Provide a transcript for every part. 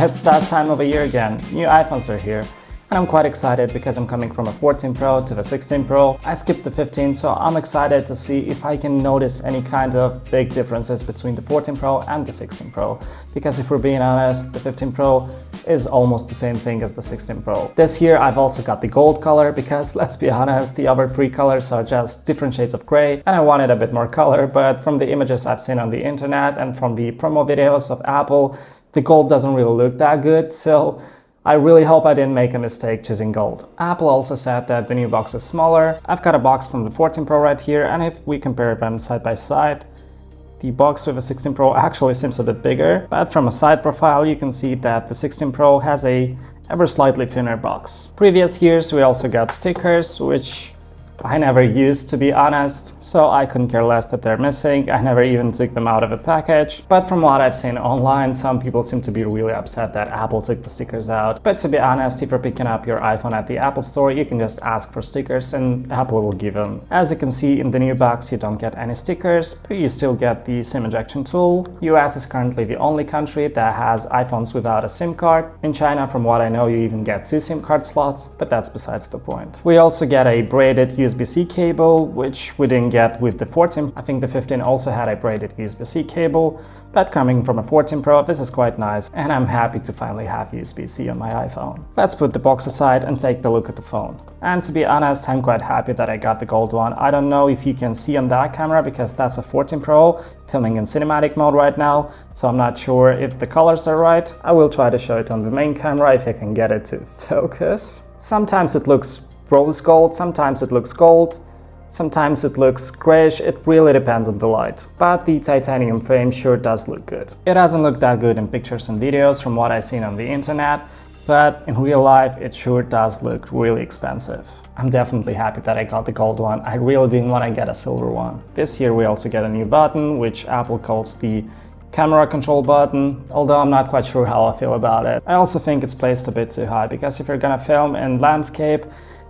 It's that time of the year again. New iPhones are here. And I'm quite excited because I'm coming from a 14 Pro to the 16 Pro. I skipped the 15, so I'm excited to see if I can notice any kind of big differences between the 14 Pro and the 16 Pro. Because if we're being honest, the 15 Pro is almost the same thing as the 16 Pro. This year I've also got the gold color because, let's be honest, the other three colors are just different shades of gray and I wanted a bit more color, but from the images I've seen on the internet and from the promo videos of Apple, the gold doesn't really look that good, so I really hope I didn't make a mistake choosing gold. Apple also said that the new box is smaller. I've got a box from the 14 Pro right here, and if we compare them side by side, the box with the 16 Pro actually seems a bit bigger, but from a side profile you can see that the 16 Pro has a ever slightly thinner box. Previous years we also got stickers, which I never used, to be honest, so I couldn't care less that they're missing. I never even took them out of a package. But from what I've seen online, some people seem to be really upset that Apple took the stickers out. But to be honest, if you're picking up your iPhone at the Apple Store, you can just ask for stickers and Apple will give them. As you can see in the new box, you don't get any stickers, but you still get the SIM ejection tool. US is currently the only country that has iPhones without a SIM card. In China, from what I know, you even get 2 SIM card slots, but that's besides the point. We also get a braided USB-C cable, which we didn't get with the 14. I think the 15 also had a braided USB-C cable, but coming from a 14 Pro, this is quite nice, and I'm happy to finally have USB-C on my iPhone. Let's put the box aside and take a look at the phone. And to be honest, I'm quite happy that I got the gold one. I don't know if you can see on that camera because that's a 14 Pro filming in cinematic mode right now, so I'm not sure if the colors are right. I will try to show it on the main camera if I can get it to focus. Sometimes it looks rose gold, sometimes it looks gold, sometimes it looks grayish, it really depends on the light. But the titanium frame sure does look good. It doesn't look that good in pictures and videos from what I've seen on the internet, but in real life it sure does look really expensive. I'm definitely happy that I got the gold one. I really didn't want to get a silver one. This year we also get a new button, which Apple calls the camera control button, although I'm not quite sure how I feel about it. I also think it's placed a bit too high because if you're gonna film in landscape,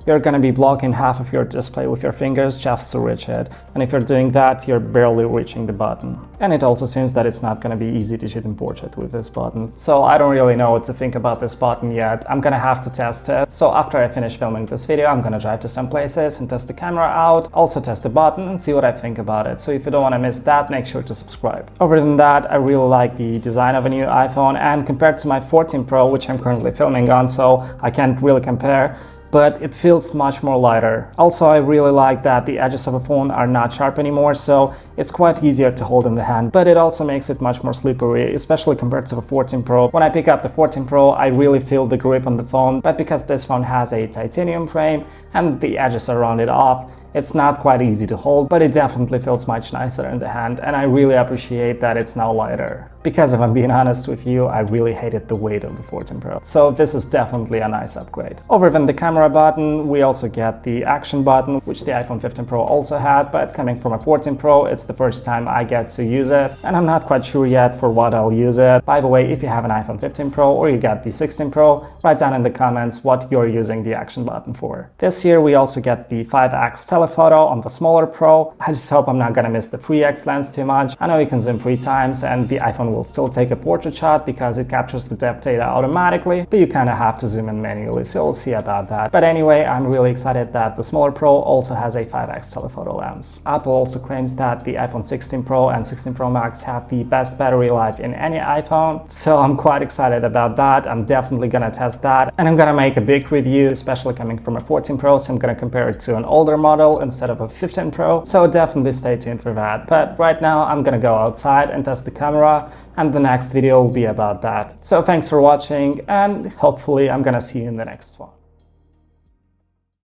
you're going to be blocking half of your display with your fingers just to reach it. And if you're doing that, you're barely reaching the button. And it also seems that it's not going to be easy to shoot in portrait with this button. So I don't really know what to think about this button yet. I'm going to have to test it. So after I finish filming this video, I'm going to drive to some places and test the camera out, also test the button and see what I think about it. So if you don't want to miss that, make sure to subscribe. Other than that, I really like the design of a new iPhone, and compared to my 14 Pro, which I'm currently filming on, so I can't really compare, but it feels much more lighter. Also, I really like that the edges of a phone are not sharp anymore, so it's quite easier to hold in the hand, but it also makes it much more slippery, especially compared to the 14 Pro. When I pick up the 14 Pro, I really feel the grip on the phone, but because this phone has a titanium frame and the edges are rounded off, it's not quite easy to hold, but it definitely feels much nicer in the hand, and I really appreciate that it's now lighter. Because if I'm being honest with you, I really hated the weight of the 14 Pro. So this is definitely a nice upgrade. Other than the camera button, we also get the action button, which the iPhone 15 Pro also had, but coming from a 14 Pro, it's the first time I get to use it, and I'm not quite sure yet for what I'll use it. By the way, if you have an iPhone 15 Pro or you got the 16 Pro, write down in the comments what you're using the action button for. This year we also get the 5x telephoto on the smaller Pro. I just hope I'm not gonna miss the 3x lens too much. I know you can zoom 3 times and the iPhone will still take a portrait shot because it captures the depth data automatically, but you kind of have to zoom in manually, so we'll see about that. But anyway, I'm really excited that the smaller Pro also has a 5x telephoto lens. Apple also claims that the iPhone 16 Pro and 16 Pro Max have the best battery life in any iPhone, so I'm quite excited about that. I'm definitely gonna test that, and I'm gonna make a big review, especially coming from a 14 Pro, so I'm gonna compare it to an older model instead of a 15 Pro, so definitely stay tuned for that. But right now I'm gonna go outside and test the camera, and the next video will be about that. So thanks for watching, and hopefully I'm gonna see you in the next one.